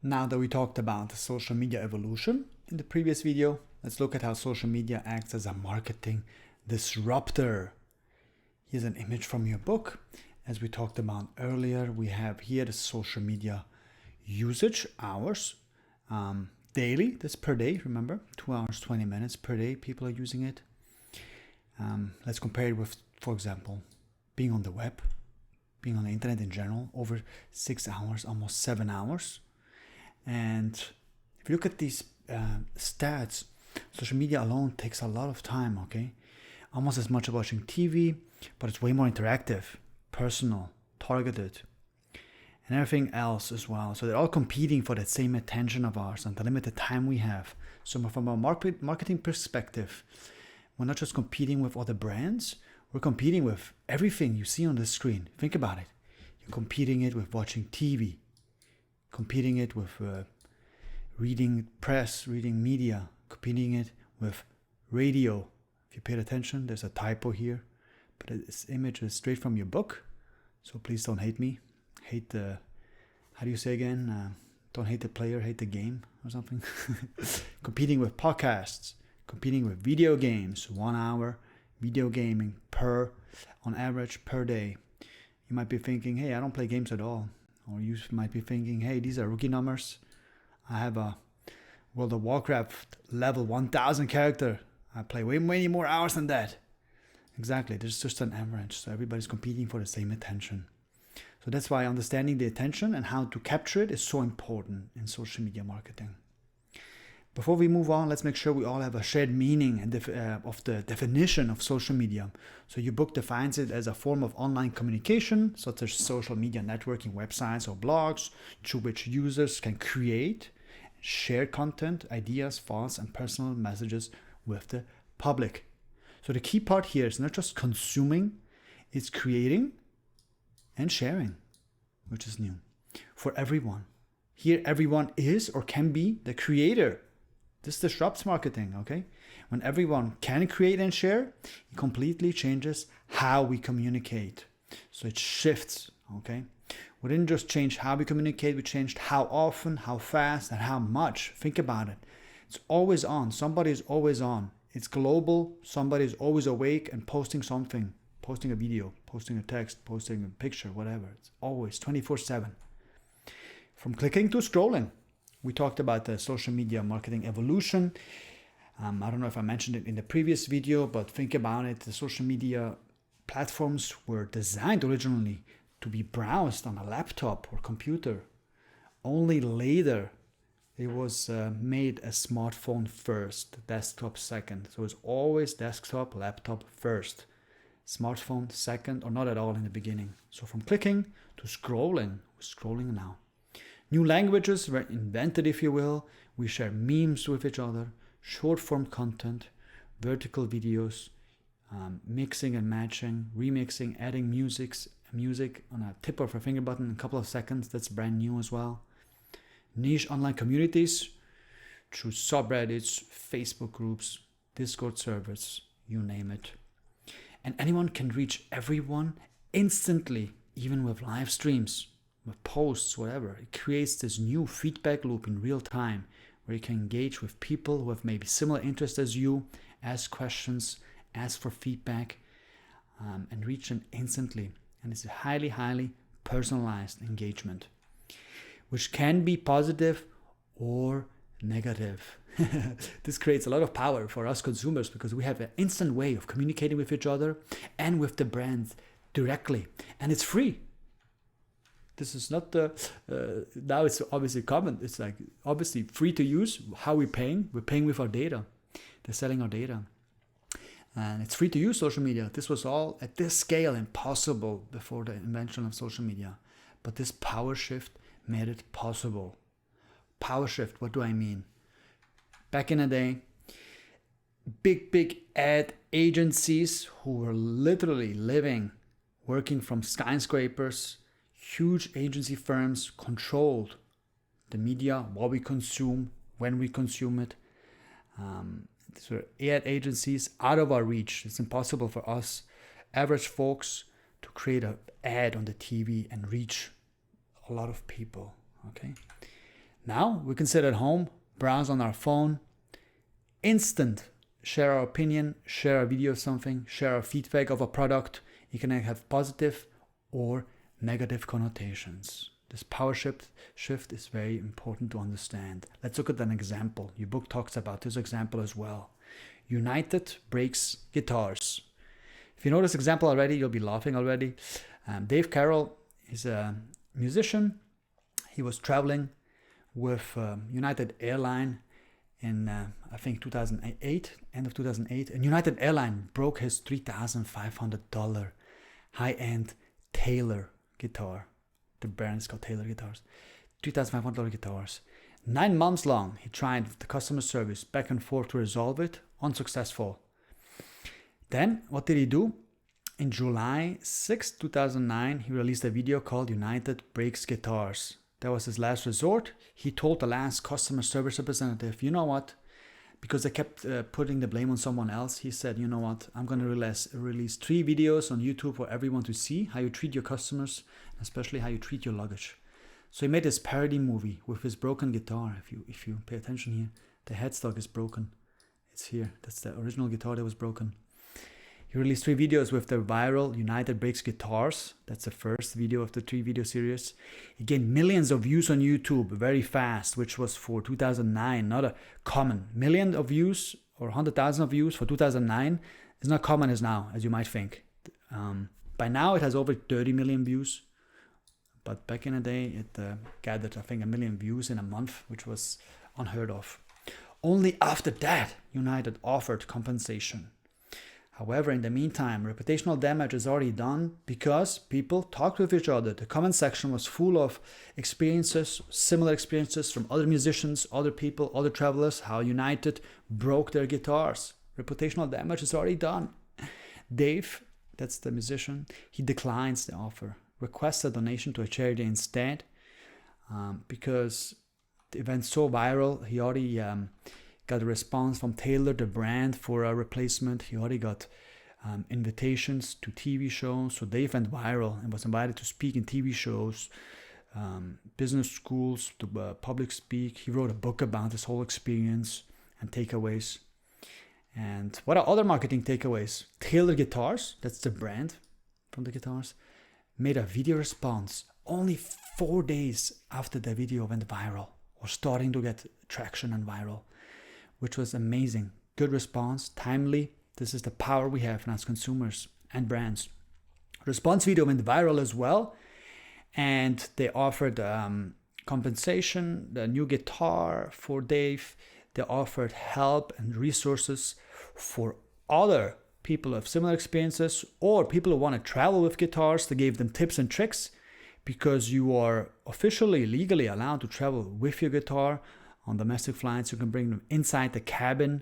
Now that we talked about the social media evolution in the previous video, let's look at how social media acts as a marketing disruptor. Here's an image from your book. As we talked about earlier, we have here the social media usage hours daily. That's per day, remember? 2 hours, 20 minutes per day people are using it. Let's compare it with, for example, being on the web, being on the internet in general, over 6 hours, almost 7 hours. And if you look at these stats, social media alone takes a lot of time, okay? Almost as much as watching TV, but it's way more interactive, personal, targeted, and everything else as well. So they're all competing for that same attention of ours and the limited time we have. So from a marketing perspective, we're not just competing with other brands, we're competing with everything you see on the screen. Think about it. You're competing it with watching TV, competing it with reading press, reading media, competing it with radio. If you paid attention, there's a typo here, but this image is straight from your book. So please don't hate me. Hate the, how do you say again? Don't hate the player, hate the game or something. Competing with podcasts, competing with video games, 1 hour video gaming on average per day. You might be thinking, hey, I don't play games at all. Or you might be thinking, hey, these are rookie numbers. I have a World of Warcraft level 1000 character. I play way many more hours than that. Exactly, there's just an average. So everybody's competing for the same attention. So that's why understanding the attention and how to capture it is so important in social media marketing. Before we move on, let's make sure we all have a shared meaning of the definition of social media. So your book defines it as a form of online communication, such as social media networking websites or blogs, through which users can create, share content, ideas, thoughts, and personal messages with the public. So the key part here is not just consuming, it's creating and sharing, which is new for everyone. Here, everyone is or can be the creator. This disrupts marketing, okay? When everyone can create and share, it completely changes how we communicate. So it shifts, okay? We didn't just change how we communicate, we changed how often, how fast, and how much. Think about it. It's always on. Somebody is always on. It's global. Somebody is always awake and posting something, posting a video, posting a text, posting a picture, whatever. It's always 24/7. From clicking to scrolling. We talked about the social media marketing evolution. I don't know if I mentioned it in the previous video, but think about it. The social media platforms were designed originally to be browsed on a laptop or computer. Only later it was made a smartphone first, desktop second. So it's always desktop, laptop first, smartphone second, or not at all in the beginning. So from clicking to scrolling, we're scrolling now. New languages were invented, if you will. We share memes with each other, short form content, vertical videos, mixing and matching, remixing, adding music on a tip of a finger button in a couple of seconds. That's brand new as well. Niche online communities through subreddits, Facebook groups, Discord servers, you name it. And anyone can reach everyone instantly, even with live streams, with posts, whatever. It creates this new feedback loop in real time where you can engage with people who have maybe similar interests as you, ask questions, ask for feedback, and reach them instantly. And it's a highly, highly personalized engagement, which can be positive or negative. This creates a lot of power for us consumers because we have an instant way of communicating with each other and with the brands directly. And it's free. This is not now it's obviously common. It's like obviously free to use. How are we paying? We're paying with our data. They're selling our data. And it's free to use social media. This was all at this scale impossible before the invention of social media. But this power shift made it possible. Power shift, what do I mean? Back in the day, big ad agencies who were literally working from skyscrapers, huge agency firms controlled the media, what we consume, when we consume it. These were ad agencies out of our reach. It's impossible for us, average folks, to create an ad on the TV and reach a lot of people. Okay. Now we can sit at home, browse on our phone, instant share our opinion, share a video of something, share our feedback of a product. It can have positive or negative connotations. This power shift is very important to understand. Let's look at an example. Your book talks about this example as well. United breaks guitars. If you know this example already, you'll be laughing already. Dave Carroll is a musician. He was traveling with United Airline in, I think, 2008, end of 2008. And United Airline broke his $3,500 high-end Taylor guitar. The brand is called Taylor guitars. $3,500 guitars. 9 months long, he tried the customer service back and forth to resolve it. Unsuccessful. Then, what did he do? In July 6, 2009, he released a video called United Breaks Guitars. That was his last resort. He told the last customer service representative, you know what? Because they kept putting the blame on someone else, he said, you know what? I'm going to release 3 videos on YouTube for everyone to see how you treat your customers, especially how you treat your luggage. So he made this parody movie with his broken guitar. If you pay attention here, the headstock is broken. It's here. That's the original guitar that was broken. He released 3 videos with the viral United Breaks Guitars. That's the first video of the 3 video series. He gained millions of views on YouTube very fast, which was for 2009, not a common. Million of views or 100,000 of views for 2009 is not common as now, as you might think. By now it has over 30 million views. But back in the day, it gathered, I think, 1 million views in a month, which was unheard of. Only after that, United offered compensation. However, in the meantime, reputational damage is already done because people talked with each other. The comment section was full of experiences, similar experiences from other musicians, other people, other travelers, how United broke their guitars. Reputational damage is already done. Dave, that's the musician, he declines the offer, requests a donation to a charity instead, because the event's so viral. He already got a response from Taylor, the brand, for a replacement. He already got invitations to TV shows. So Dave went viral and was invited to speak in TV shows, business schools, to public speak. He wrote a book about this whole experience and takeaways. And what are other marketing takeaways? Taylor Guitars, that's the brand from the guitars, made a video response only 4 days after the video went viral, or starting to get traction and viral, which was amazing. Good response, timely. This is the power we have as consumers and brands. Response video went viral as well, and they offered compensation, the new guitar for Dave. They offered help and resources for other people who have similar experiences or people who want to travel with guitars. They gave them tips and tricks, because you are officially, legally allowed to travel with your guitar on domestic flights. You can bring them inside the cabin,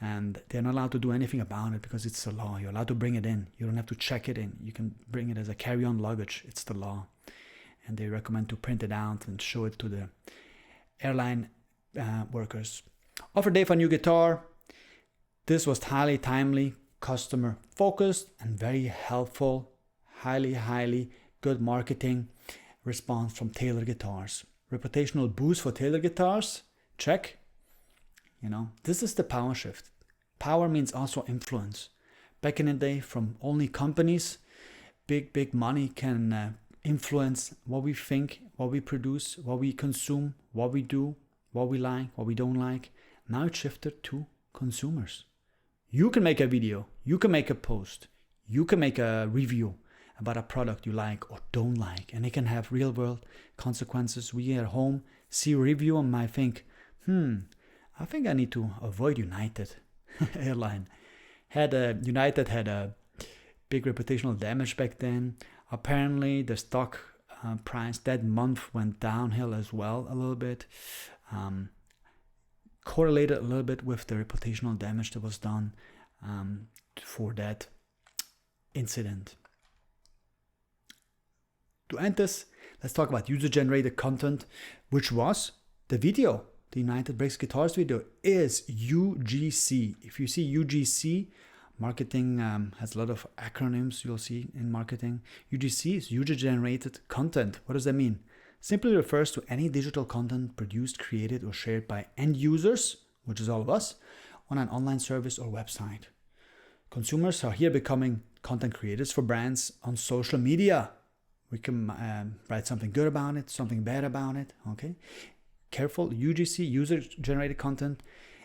and they're not allowed to do anything about it because it's the law. You're allowed to bring it in. You don't have to check it in. You can bring it as a carry-on luggage. It's the law. And they recommend to print it out and show it to the airline workers. Offer Dave a new guitar. This was highly timely, customer focused, and very helpful. Highly good marketing response from Taylor Guitars. Reputational boost for Taylor Guitars. Check. This is the power shift. Power means also influence. Back in the day, from only companies, big money can influence what we think, what we produce, what we consume, what we do, what we like, what we don't like. Now it's shifted to consumers. You can make a video, you can make a post, you can make a review about a product you like or don't like, and it can have real world consequences. We at home see a review and might think, I think I need to avoid United Airline. United had a big reputational damage back then. Apparently the stock price that month went downhill as well a little bit, correlated a little bit with the reputational damage that was done for that incident. To end this, let's talk about user-generated content, which was the video. The United Breaks Guitars video is UGC. If you see UGC, marketing has a lot of acronyms you'll see in marketing. UGC is user-generated content. What does that mean? simply refers to any digital content produced, created, or shared by end users, which is all of us, on an online service or website. Consumers are here becoming content creators for brands on social media. We can write something good about it, something bad about it, okay? Careful, UGC, user-generated content,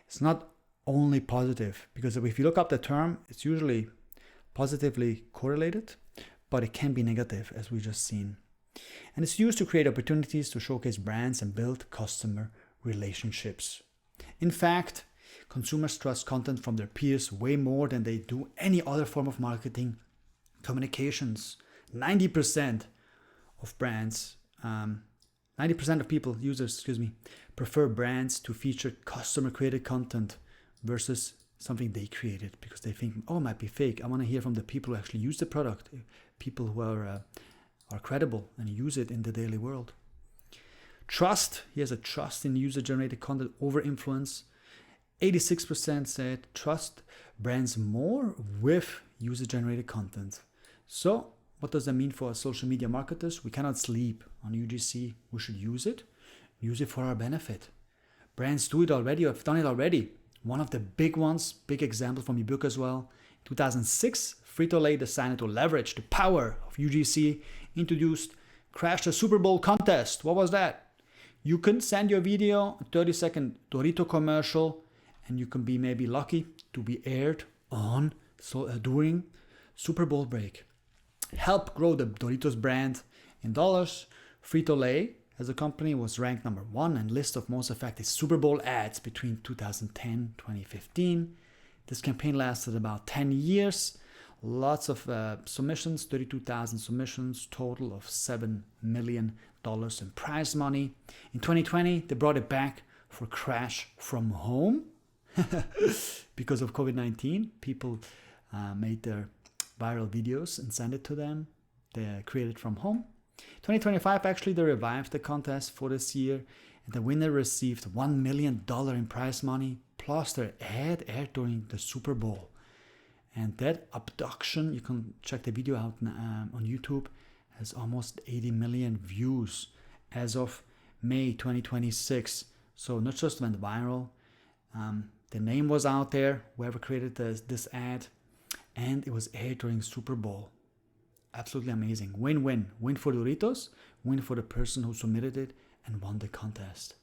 it's not only positive, because if you look up the term, it's usually positively correlated, but it can be negative, as we just seen. And it's used to create opportunities to showcase brands and build customer relationships. In fact, consumers trust content from their peers way more than they do any other form of marketing communications. 90% of brands, 90% of people, users, prefer brands to feature customer created content versus something they created, because they think, oh, it might be fake. I want to hear from the people who actually use the product, people who are credible and use it in the daily world. Trust, here's a trust in user-generated content over influence. 86% said trust brands more with user-generated content. So what does that mean for social media marketers? We cannot sleep on UGC. We should use it for our benefit. Brands do it already, or have done it already. One of the big ones, big example from your book as well. In 2006, Frito-Lay decided to leverage the power of UGC, crashed the Super Bowl contest. What was that? You can send your video, a 30-second Dorito commercial, and you can be maybe lucky to be aired on during Super Bowl break. Help grow the Doritos brand in dollars. Frito-Lay as a company was ranked number 1 in list of most effective Super Bowl ads between 2010 and 2015. This campaign lasted about 10 years. Lots of submissions, 32,000 submissions, total of $7 million in prize money. In 2020, they brought it back for Crash from Home. Because of COVID-19, people made their viral videos and sent it to them. They created from home. 2025, actually, they revived the contest for this year, and the winner received $1 million in prize money, plus their ad aired during the Super Bowl. And that abduction, you can check the video out on YouTube, has almost 80 million views as of May 2026. So not just went viral, the name was out there, whoever created this ad, and it was aired during Super Bowl. Absolutely amazing. Win-win. Win for Doritos, win for the person who submitted it and won the contest.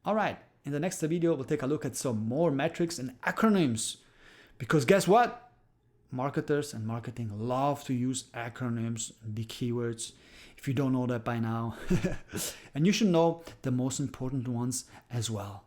All right, in the next video, we'll take a look at some more metrics and acronyms. Because guess what? Marketers and marketing love to use acronyms, the keywords, if you don't know that by now. And you should know the most important ones as well.